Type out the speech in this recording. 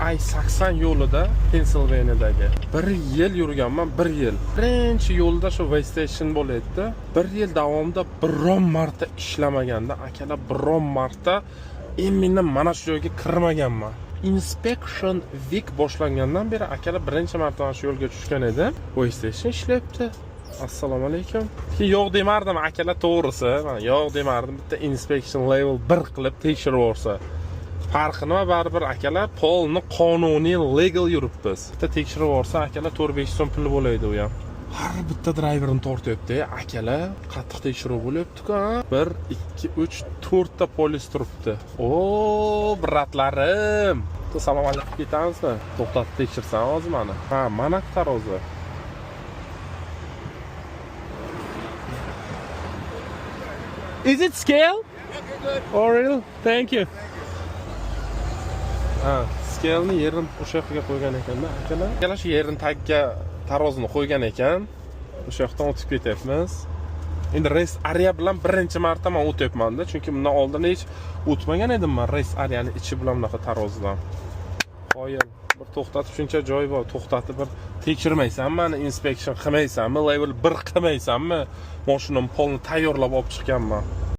I-80 yo'lida Pensilvaniyadagi 1 yil yurganman, 1 yil. Birinchi yo'lda shu Waystation bo'laydi. 1 yil davomida biron marta ishlamaganda, akalar biron marta men mana shu joyga kirmaganman. Inspection week boshlangandan beri akalar birinchi marta mana shu yo'lga tushgan edi. Waystation ishlayapti. Assalomu alaykum. Yo'q demardim akalar, to'g'risi. Men yo'q demardim. Bitta inspection level 1 qilib tekshirib o'rsa. Farqi nima, baribir akalar polni qonuniy legal yuribmiz. Bitta tekshirib o'rsa akalar 4-5 so'm puli bo'ladi u ham. Har bitta driverni tortyapti, akalar. Qattiq tekshiruv bo'lyapti-ku. 1 2 3 4 ta polis turibdi. O, bratlarim. Salom alaykum, ketamizmi? To'xtatib tekshirsan hozir meni. Ha, mana tarozi. Is it scale? Oh, real? Thank you. Ha, scale'ni yerini o'sha yoqqa qo'ygan ekan-da, akalar. Akalar shu yerini tagiga tarozini qo'ygan ekan. O'sha yoqdan o'tib ketyapmiz. Endi race area bilan birinchi marta men o'tyapman-da, chunki bundan oldin hech o'tmagan edim men race areani ichi bilan bunaqa tarozidan. Qoyil, bir to'xtatib shuncha joy bor, to'xtatib bir tekshirmaysanmi, inspection qilmaysanmi, level 1 qilmaysanmi? Mashinam polni tayyorlab olib chiqqanman.